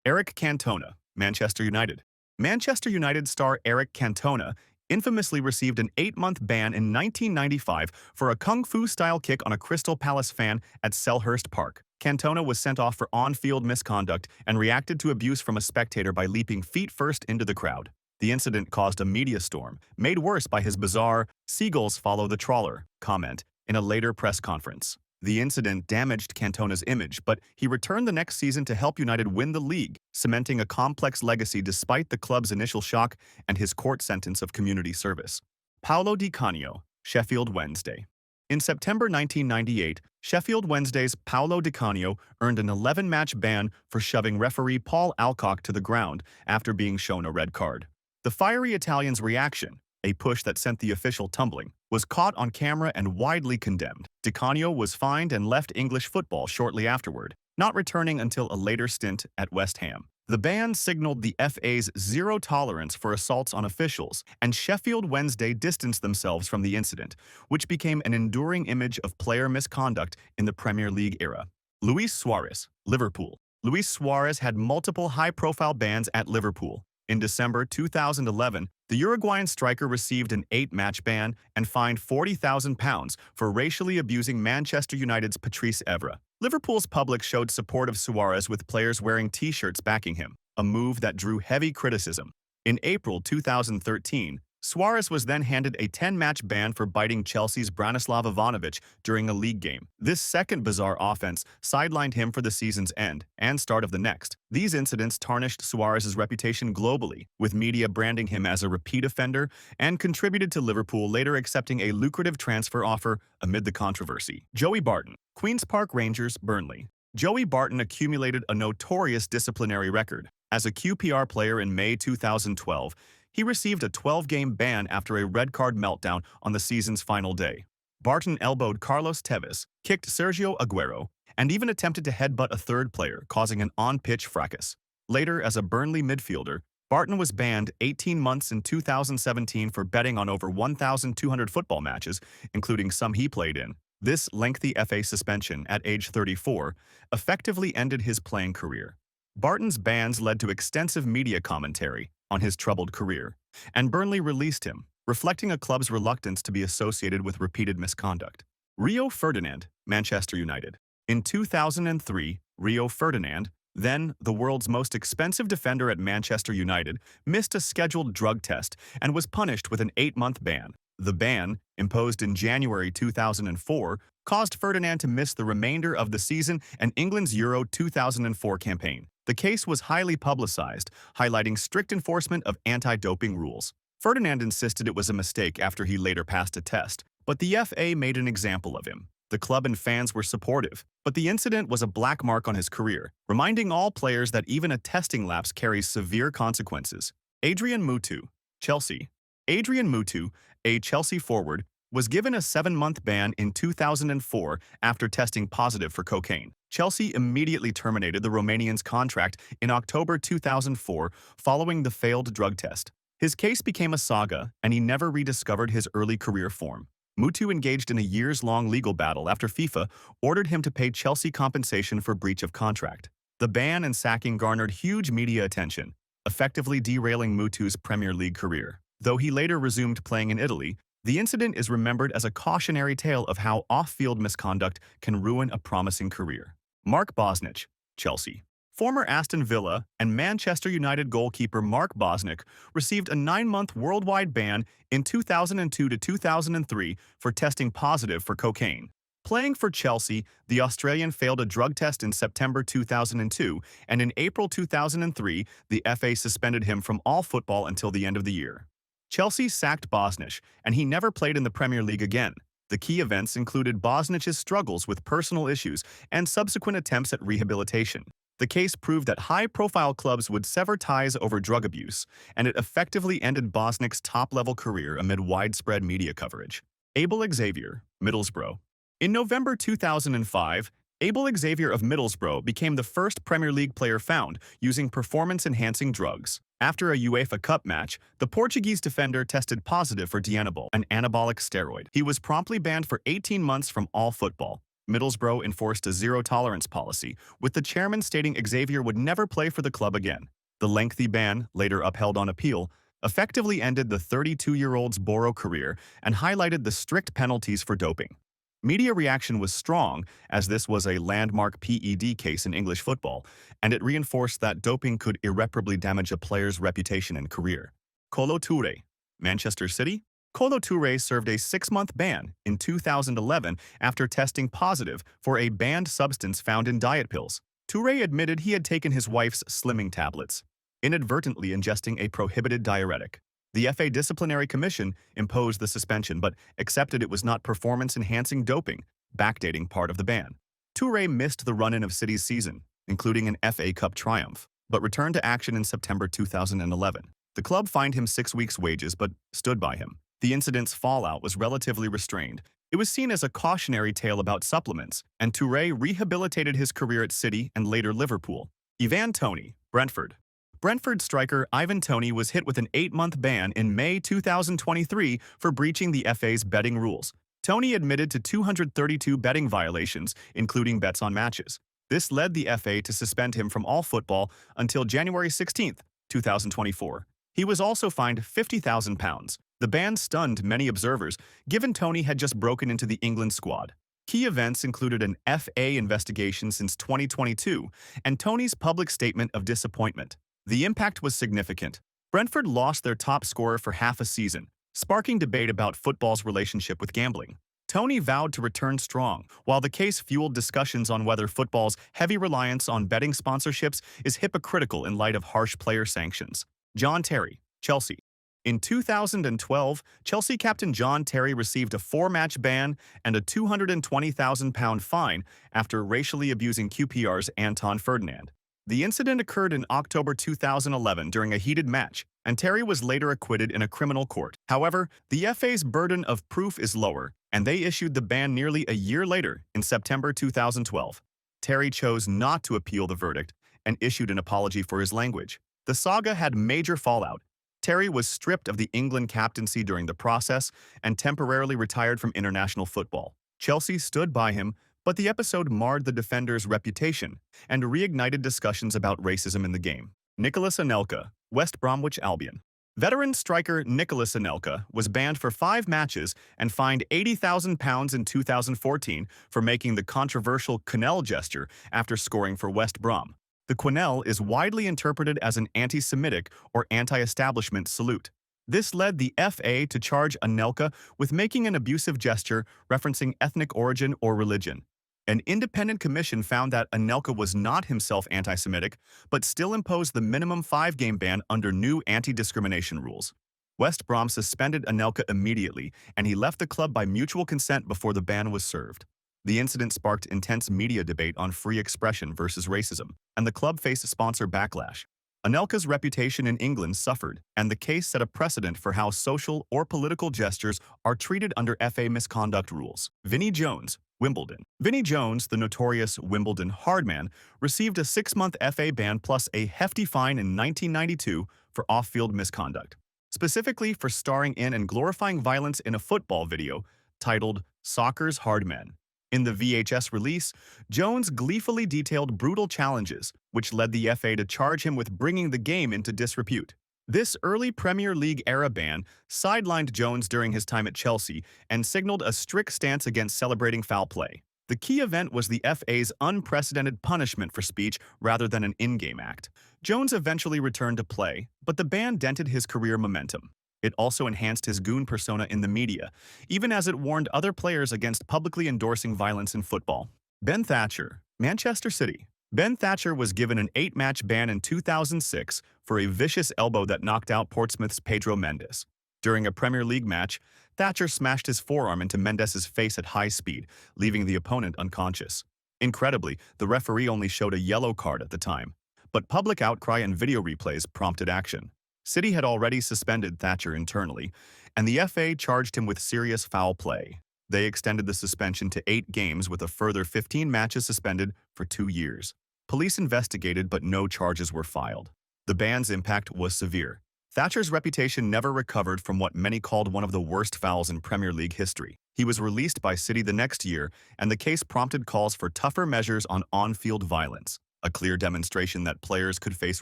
Eric Cantona, Manchester United. Manchester United star Eric Cantona infamously received an 8-month ban in 1995 for a kung fu-style kick on a Crystal Palace fan at Selhurst Park. Cantona was sent off for on-field misconduct and reacted to abuse from a spectator by leaping feet-first into the crowd. The incident caused a media storm, made worse by his bizarre "seagulls follow the trawler" comment in a later press conference. The incident damaged Cantona's image, but he returned the next season to help United win the league, cementing a complex legacy despite the club's initial shock and his court sentence of community service. Paolo Di Canio, Sheffield Wednesday. In September 1998, Sheffield Wednesday's Paolo Di Canio earned an 11-match ban for shoving referee Paul Alcock to the ground after being shown a red card. The fiery Italian's reaction, a push that sent the official tumbling, was caught on camera and widely condemned. Di Canio was fined and left English football shortly afterward, not returning until a later stint at West Ham. The ban signaled the FA's zero tolerance for assaults on officials, and Sheffield Wednesday distanced themselves from the incident, which became an enduring image of player misconduct in the Premier League era. Luis Suarez, Liverpool. Luis Suarez had multiple high-profile bans at Liverpool. In December 2011, the Uruguayan striker received an 8-match ban and fined £40,000 for racially abusing Manchester United's Patrice Evra. Liverpool's public showed support of Suarez with players wearing T-shirts backing him, a move that drew heavy criticism. In April 2013, Suarez was then handed a 10-match ban for biting Chelsea's Branislav Ivanovic during a league game. This second bizarre offense sidelined him for the season's end and start of the next. These incidents tarnished Suarez's reputation globally, with media branding him as a repeat offender, and contributed to Liverpool later accepting a lucrative transfer offer amid the controversy. Joey Barton, Queen's Park Rangers, Burnley. Joey Barton accumulated a notorious disciplinary record. As a QPR player in May 2012, he received a 12-game ban after a red card meltdown on the season's final day. Barton elbowed Carlos Tevez, kicked Sergio Aguero, and even attempted to headbutt a third player, causing an on-pitch fracas. Later, as a Burnley midfielder, Barton was banned 18 months in 2017 for betting on over 1,200 football matches, including some he played in. This lengthy FA suspension at age 34 effectively ended his playing career. Barton's bans led to extensive media commentary on his troubled career, and Burnley released him, reflecting a club's reluctance to be associated with repeated misconduct. Rio Ferdinand, Manchester United. In 2003, Rio Ferdinand, then the world's most expensive defender at Manchester United, missed a scheduled drug test and was punished with an 8-month ban. The ban, imposed in January 2004, caused Ferdinand to miss the remainder of the season and England's Euro 2004 campaign. The case was highly publicized, highlighting strict enforcement of anti-doping rules. Ferdinand insisted it was a mistake after he later passed a test, but the FA made an example of him. The club and fans were supportive, but the incident was a black mark on his career, reminding all players that even a testing lapse carries severe consequences. Adrian Mutu, Chelsea. Adrian Mutu, a Chelsea forward, was given a 7-month ban in 2004 after testing positive for cocaine. Chelsea immediately terminated the Romanian's contract in October 2004 following the failed drug test. His case became a saga, and he never rediscovered his early career form. Mutu engaged in a years-long legal battle after FIFA ordered him to pay Chelsea compensation for breach of contract. The ban and sacking garnered huge media attention, effectively derailing Mutu's Premier League career. Though he later resumed playing in Italy, the incident is remembered as a cautionary tale of how off-field misconduct can ruin a promising career. Mark Bosnich, Chelsea. Former Aston Villa and Manchester United goalkeeper Mark Bosnich received a 9-month worldwide ban in 2002 to 2003 for testing positive for cocaine. Playing for Chelsea, the Australian failed a drug test in September 2002, and in April 2003, the FA suspended him from all football until the end of the year. Chelsea sacked Bosnich, and he never played in the Premier League again. The key events included Bosnich's struggles with personal issues and subsequent attempts at rehabilitation. The case proved that high-profile clubs would sever ties over drug abuse, and it effectively ended Bosnich's top-level career amid widespread media coverage. Abel Xavier, Middlesbrough. In November 2005, Abel Xavier of Middlesbrough became the first Premier League player found using performance-enhancing drugs. After a UEFA Cup match, the Portuguese defender tested positive for Dianabol, an anabolic steroid. He was promptly banned for 18 months from all football. Middlesbrough enforced a zero-tolerance policy, with the chairman stating Xavier would never play for the club again. The lengthy ban, later upheld on appeal, effectively ended the 32-year-old's Boro career and highlighted the strict penalties for doping. Media reaction was strong, as this was a landmark PED case in English football, and it reinforced that doping could irreparably damage a player's reputation and career. Kolo Toure, Manchester City? Kolo Toure served a 6-month ban in 2011 after testing positive for a banned substance found in diet pills. Toure admitted he had taken his wife's slimming tablets, inadvertently ingesting a prohibited diuretic. The FA Disciplinary Commission imposed the suspension but accepted it was not performance-enhancing doping, backdating part of the ban. Toure missed the run-in of City's season, including an FA Cup triumph, but returned to action in September 2011. The club fined him 6 weeks' wages but stood by him. The incident's fallout was relatively restrained. It was seen as a cautionary tale about supplements, and Toure rehabilitated his career at City and later Liverpool. Ivan Toney, Brentford. Brentford striker Ivan Toney was hit with an 8-month ban in May 2023 for breaching the FA's betting rules. Toney admitted to 232 betting violations, including bets on matches. This led the FA to suspend him from all football until January 16, 2024. He was also fined £50,000. The ban stunned many observers, given Toney had just broken into the England squad. Key events included an FA investigation since 2022 and Toney's public statement of disappointment. The impact was significant. Brentford lost their top scorer for half a season, sparking debate about football's relationship with gambling. Toney vowed to return strong, while the case fueled discussions on whether football's heavy reliance on betting sponsorships is hypocritical in light of harsh player sanctions. John Terry, Chelsea. In 2012, Chelsea captain John Terry received a 4-match ban and a £220,000 fine after racially abusing QPR's Anton Ferdinand. The incident occurred in October 2011 during a heated match, and Terry was later acquitted in a criminal court. However, the FA's burden of proof is lower, and they issued the ban nearly a year later, in September 2012. Terry chose not to appeal the verdict and issued an apology for his language. The saga had major fallout. Terry was stripped of the England captaincy during the process and temporarily retired from international football. Chelsea stood by him, but the episode marred the defender's reputation and reignited discussions about racism in the game. Nicolas Anelka, West Bromwich Albion. Veteran striker Nicolas Anelka was banned for 5 matches and fined £80,000 in 2014 for making the controversial quenelle gesture after scoring for West Brom. The quenelle is widely interpreted as an anti-Semitic or anti-establishment salute. This led the FA to charge Anelka with making an abusive gesture referencing ethnic origin or religion. An independent commission found that Anelka was not himself anti-Semitic, but still imposed the minimum 5-game ban under new anti-discrimination rules. West Brom suspended Anelka immediately, and he left the club by mutual consent before the ban was served. The incident sparked intense media debate on free expression versus racism, and the club faced sponsor backlash. Anelka's reputation in England suffered, and the case set a precedent for how social or political gestures are treated under FA misconduct rules. Vinnie Jones, Wimbledon. Vinnie Jones, the notorious Wimbledon hardman, received a 6-month FA ban plus a hefty fine in 1992 for off-field misconduct, specifically for starring in and glorifying violence in a football video titled Soccer's Hard Men. In the VHS release, Jones gleefully detailed brutal challenges, which led the FA to charge him with bringing the game into disrepute. This early Premier League-era ban sidelined Jones during his time at Chelsea and signaled a strict stance against celebrating foul play. The key event was the FA's unprecedented punishment for speech rather than an in-game act. Jones eventually returned to play, but the ban dented his career momentum. It also enhanced his goon persona in the media, even as it warned other players against publicly endorsing violence in football. Ben Thatcher, Manchester City. Ben Thatcher was given an 8-match ban in 2006 for a vicious elbow that knocked out Portsmouth's Pedro Mendes. During a Premier League match, Thatcher smashed his forearm into Mendes's face at high speed, leaving the opponent unconscious. Incredibly, the referee only showed a yellow card at the time, but public outcry and video replays prompted action. City had already suspended Thatcher internally, and the FA charged him with serious foul play. They extended the suspension to 8 games with a further 15 matches suspended for 2 years. Police investigated, but no charges were filed. The ban's impact was severe. Thatcher's reputation never recovered from what many called one of the worst fouls in Premier League history. He was released by City the next year, and the case prompted calls for tougher measures on-field violence, a clear demonstration that players could face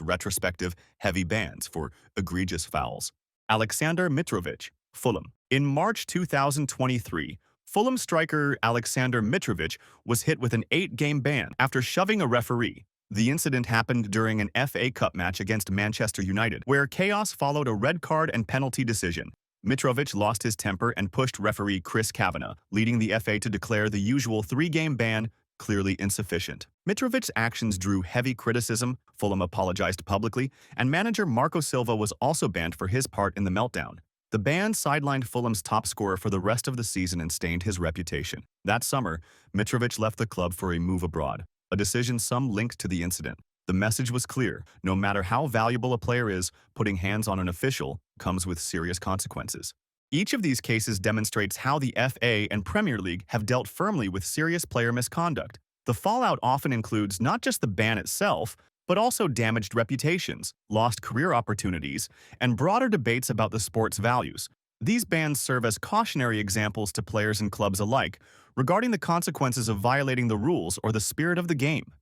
retrospective, heavy bans for egregious fouls. Aleksandar Mitrovic, Fulham. In March 2023, Fulham striker Aleksandar Mitrovic was hit with an 8-game ban after shoving a referee. The incident happened during an FA Cup match against Manchester United, where chaos followed a red card and penalty decision. Mitrovic lost his temper and pushed referee Chris Kavanagh, leading the FA to declare the usual 3-game ban clearly insufficient. Mitrovic's actions drew heavy criticism, Fulham apologized publicly, and manager Marco Silva was also banned for his part in the meltdown. The ban sidelined Fulham's top scorer for the rest of the season and stained his reputation. That summer, Mitrovic left the club for a move abroad, a decision some linked to the incident. The message was clear: no matter how valuable a player is, putting hands on an official comes with serious consequences. Each of these cases demonstrates how the FA and Premier League have dealt firmly with serious player misconduct. The fallout often includes not just the ban itself, but also damaged reputations, lost career opportunities, and broader debates about the sport's values. These bans serve as cautionary examples to players and clubs alike regarding the consequences of violating the rules or the spirit of the game.